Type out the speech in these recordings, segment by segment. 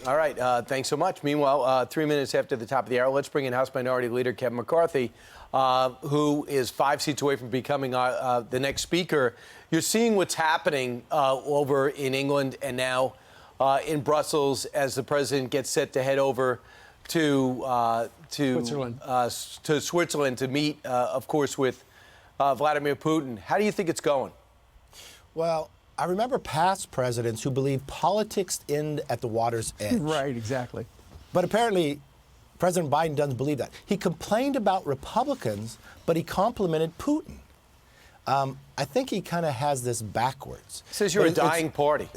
All right, thanks so much. Meanwhile, 3 minutes after the top of the hour, let's bring in House Minority Leader Kevin McCarthy, who is 5 seats away from becoming the next speaker. You're seeing what's happening over in England and now in Brussels as the president gets set to head over to Switzerland to meet, of course, with Vladimir Putin. How do you think it's going? Well, I remember past presidents who believed politics end at the water's edge. Right, exactly. But apparently, President Biden doesn't believe that. He complained about Republicans, but he complimented Putin. I think he kind of has this backwards. Says you're a dying party.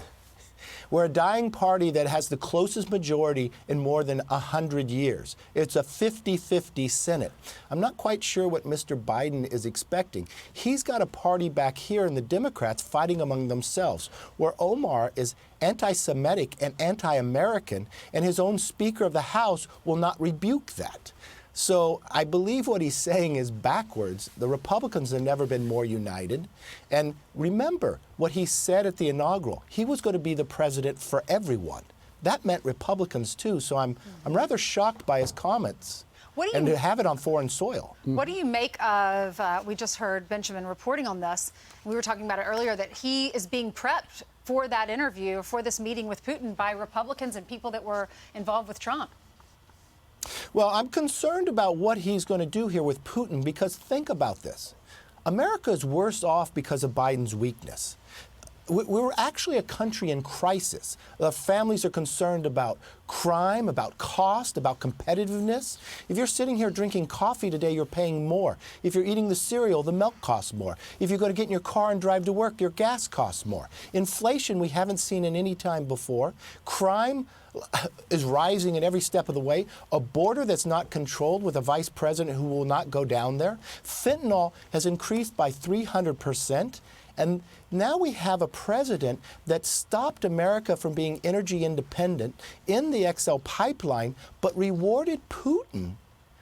We're a dying party that has the closest majority in more than 100 years. It's a 50-50 Senate. I'm not quite sure what Mr. Biden is expecting. He's got a party back here in the Democrats fighting among themselves, where Omar is anti-Semitic and anti-American, and his own Speaker of the House will not rebuke that. So I believe what he's saying is backwards. The Republicans have never been more united. And remember what he said at the inaugural. He was going to be the president for everyone. That meant Republicans, too. So I'm rather shocked by his comments. And to have it on foreign soil. What do you make of, we just heard Benjamin reporting on this. We were talking about it earlier, that he is being prepped for that interview, for this meeting with Putin by Republicans and people that were involved with Trump. Well, I'm concerned about what he's going to do here with Putin, because think about this. America is worse off because of Biden's weakness. We're actually a country in crisis. The families are concerned about crime, about cost, about competitiveness. If you're sitting here drinking coffee today, you're paying more. If you're eating the cereal, the milk costs more. If you're going to get in your car and drive to work, your gas costs more. Inflation we haven't seen in any time before. Crime is rising in every step of the way. A border that's not controlled with a vice president who will not go down there. Fentanyl has increased by 300%. And now we have a president that stopped America from being energy independent in the XL pipeline, but rewarded Putin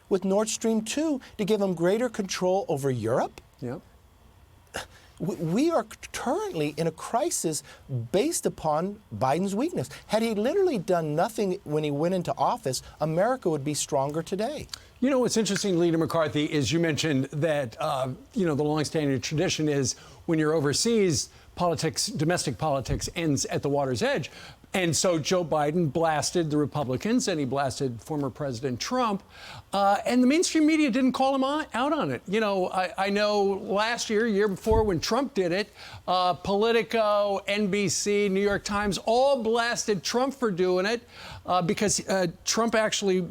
with Nord Stream 2 to give him greater control over Europe. Yep. We are currently in a crisis based upon Biden's weakness. Had he literally done nothing when he went into office, America would be stronger today. You know, what's interesting, Leader McCarthy, is you mentioned that, the longstanding tradition is when you're overseas, politics, domestic politics ends at the water's edge. And so Joe Biden blasted the Republicans and he blasted former President Trump. And the mainstream media didn't call him out on it. You know, I know last year before when Trump did it, Politico, NBC, New York Times all blasted Trump for doing it because Trump actually,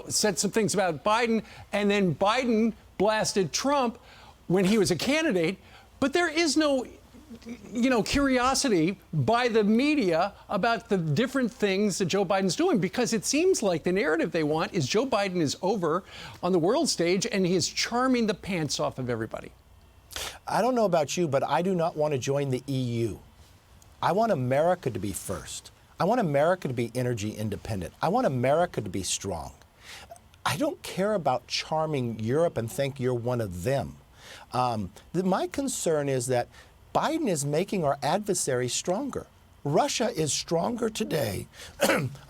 said some things about Biden. And then Biden blasted Trump when he was a candidate. But there is no curiosity by the media about the different things that Joe Biden's doing, because it seems like the narrative they want is Joe Biden is over on the world stage and he is charming the pants off of everybody. I don't know about you, but I do not want to join the EU. I want America to be first. I want America to be energy independent. I want America to be strong. I don't care about charming Europe and think you're one of them. My concern is that Biden is making our adversaries stronger. Russia is stronger today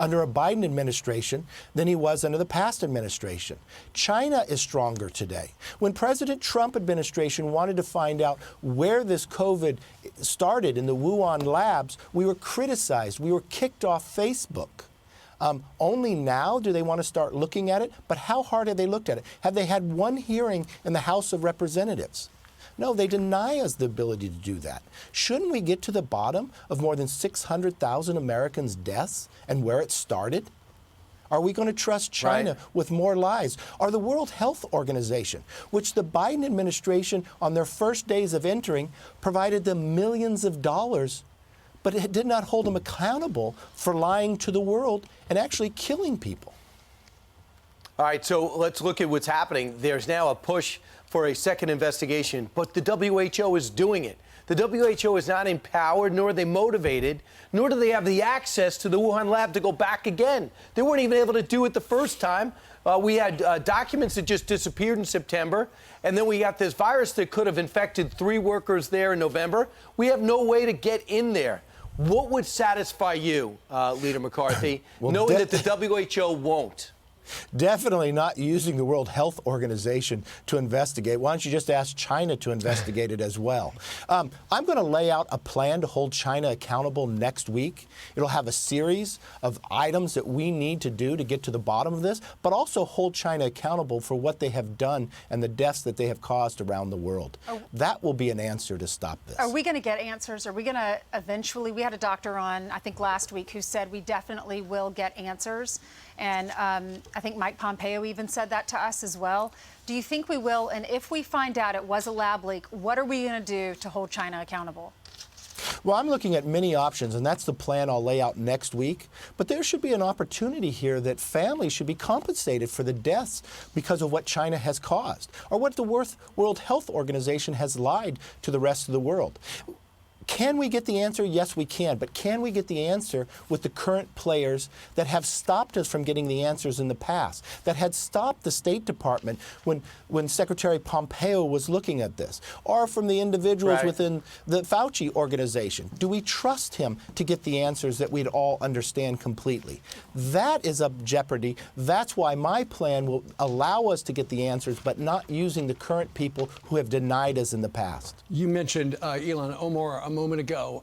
under a Biden administration than he was under the past administration. China is stronger today. When President Trump administration wanted to find out where this COVID started in the Wuhan labs, we were criticized. We were kicked off Facebook. Only now do they want to start looking at it, but how hard have they looked at it? Have they had one hearing in the House of Representatives? No, they deny us the ability to do that. Shouldn't we get to the bottom of more than 600,000 Americans' deaths and where it started? Are we going to trust China with more lies? Or the World Health Organization, which the Biden administration on their first days of entering provided them millions of dollars, but it did not hold them accountable for lying to the world and actually killing people. All right, so let's look at what's happening. There's now a push for a second investigation, but the WHO is doing it. The WHO is not empowered, nor are they motivated, nor do they have the access to the Wuhan lab to go back again. They weren't even able to do it the first time. We had documents that just disappeared in September, and then we got this virus that could have infected 3 workers there in November. We have no way to get in there. What would satisfy you, Leader McCarthy, Well, knowing that the WHO won't? Definitely not using the World Health Organization to investigate. Why don't you just ask China to investigate it as well? I'm going to lay out a plan to hold China accountable next week. It'll have a series of items that we need to do to get to the bottom of this, but also hold China accountable for what they have done and the deaths that they have caused around the world. That will be an answer to stop this. Are we going to get answers? Are we going to eventually? We had a doctor on, I think, last week who said we definitely will get answers. And I think Mike Pompeo even said that to us as well. Do you think we will? And if we find out it was a lab leak, what are we going to do to hold China accountable? Well, I'm looking at many options, and that's the plan I'll lay out next week. But there should be an opportunity here that families should be compensated for the deaths because of what China has caused, or what the World Health Organization has lied to the rest of the world. Can we get the answer? Yes, we can. But can we get the answer with the current players that have stopped us from getting the answers in the past, that had stopped the State Department when Secretary Pompeo was looking at this, or from the individuals within the Fauci organization? Do we trust him to get the answers that we'd all understand completely? That is a jeopardy. That's why my plan will allow us to get the answers, but not using the current people who have denied us in the past. You mentioned Ilhan Omar a moment ago.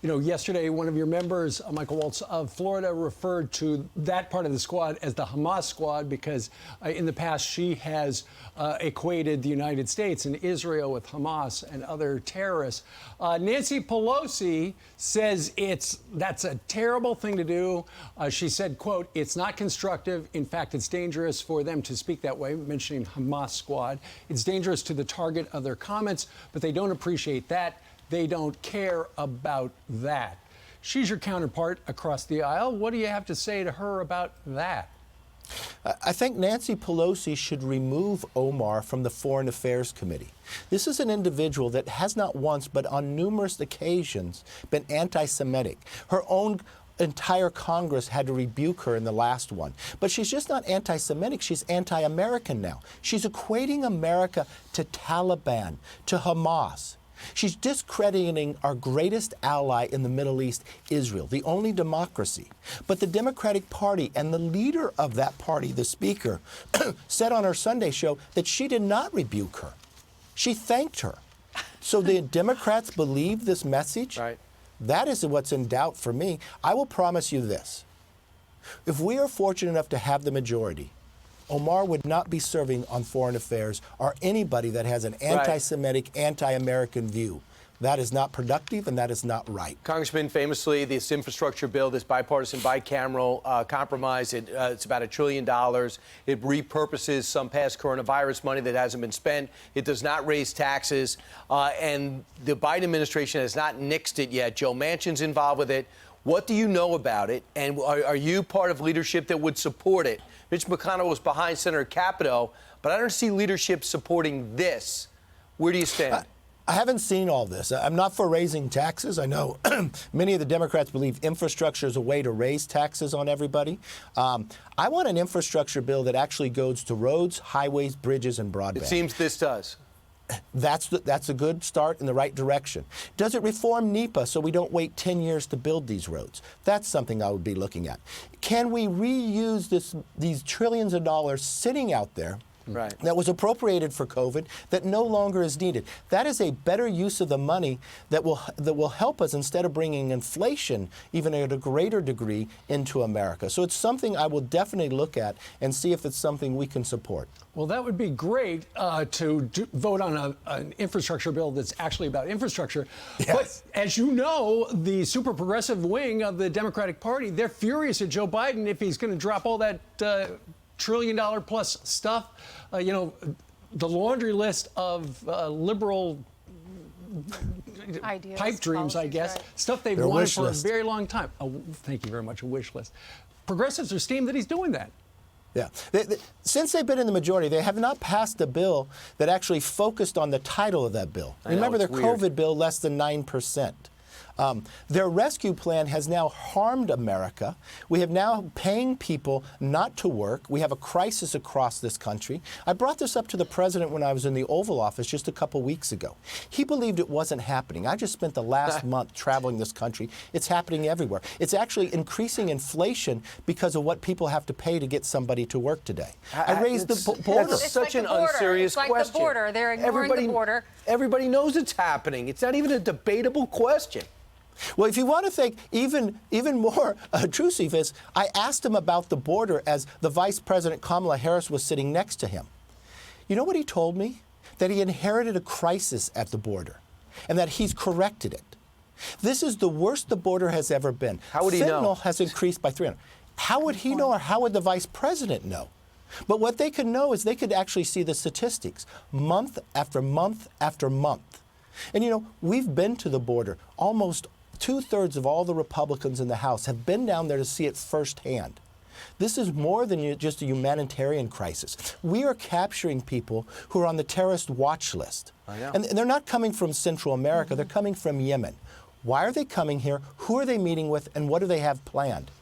Yesterday, one of your members, Michael Waltz of Florida, referred to that part of the squad as the Hamas squad because in the past she has equated the United States and Israel with Hamas and other terrorists. Nancy Pelosi says that's a terrible thing to do. She said, quote, "It's not constructive. In fact, it's dangerous for them to speak that way," mentioning Hamas squad. "It's dangerous to the target of their comments, but they don't appreciate that. They don't care about that." She's your counterpart across the aisle. What do you have to say to her about that? I think Nancy Pelosi should remove Omar from the Foreign Affairs Committee. This is an individual that has not once, but on numerous occasions, been anti-Semitic. Her own entire Congress had to rebuke her in the last one. But she's just not anti-Semitic, she's anti-American now. She's equating America to Taliban, to Hamas. She's discrediting our greatest ally in the Middle East, Israel, the only democracy. But the Democratic Party and the leader of that party, the Speaker, said on her Sunday show that she did not rebuke her. She thanked her. So the Democrats believe this message? Right. That is what's in doubt for me. I will promise you this. If we are fortunate enough to have the majority, Omar would not be serving on foreign affairs or anybody that has an anti-Semitic, anti-American view. That is not productive and that is not right. Congressman, famously, this infrastructure bill, this bipartisan bicameral compromise, it's about $1 trillion. It repurposes some past coronavirus money that hasn't been spent. It does not raise taxes. And the Biden administration has not nixed it yet. Joe Manchin's involved with it. What do you know about it? And are you part of leadership that would support it? Mitch McConnell was behind Senator Capito, but I don't see leadership supporting this. Where do you stand? I haven't seen all this. I'm not for raising taxes. I know many of the Democrats believe infrastructure is a way to raise taxes on everybody. I want an infrastructure bill that actually goes to roads, highways, bridges, and broadband. It seems this does. That's a good start in the right direction. Does it reform NEPA so we don't wait 10 years to build these roads? That's something I would be looking at. Can we reuse these trillions of dollars sitting out there that was appropriated for COVID that no longer is needed? That is a better use of the money that will help us instead of bringing inflation even at a greater degree into America. So it's something I will definitely look at and see if it's something we can support. Well, that would be great to vote on an infrastructure bill that's actually about infrastructure. Yes. But as you know, the super progressive wing of the Democratic Party, they're furious at Joe Biden if he's going to drop all that $1 trillion plus stuff. The laundry list of liberal ideas, pipe dreams, I guess, stuff they've Their wanted wish for list. a very long time. Oh, thank you very much, a wish list. Progressives are steamed that he's doing that. Yeah. Since they've been in the majority, they have not passed a bill that actually focused on the title of that bill. Remember, their COVID bill, less than 9%. Their rescue plan has now harmed America. We have now paying people not to work. We have a crisis across this country. I brought this up to the president when I was in the Oval Office just a couple weeks ago. He believed it wasn't happening. I just spent the last month traveling this country. It's happening everywhere. It's actually increasing inflation because of what people have to pay to get somebody to work today. I raised the border. That's such an unserious question. It's like the border. They're ignoring the border. Everybody knows it's happening. It's not even a debatable question. Well, if you want to think even more intrusive, is I asked him about the border as the Vice President Kamala Harris was sitting next to him. You know what he told me? That he inherited a crisis at the border and that he's corrected it. This is the worst the border has ever been. How would he know? Fentanyl has increased by 300. How would he know, or how would the Vice President know? But what they could know is they could actually see the statistics month after month after month. And you know, we've been to the border. Almost 2/3 of all the Republicans in the House have been down there to see it firsthand. This is more than just a humanitarian crisis. We are capturing people who are on the terrorist watch list. I know. And they're not coming from Central America, they're coming from Yemen. Why are they coming here? Who are they meeting with? And what do they have planned?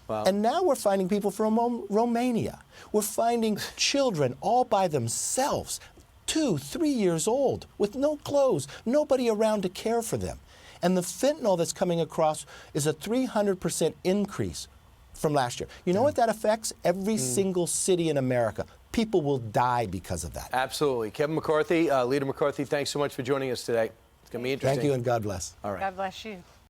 Wow. And now we're finding people from Romania. We're finding children all by themselves, 2, 3 years old, with no clothes, nobody around to care for them. And the fentanyl that's coming across is a 300% increase from last year. You know what that affects? Every single city in America. People will die because of that. Absolutely. Kevin McCarthy, Leader McCarthy, thanks so much for joining us today. It's going to be interesting. Thank you and God bless. All right. God bless you.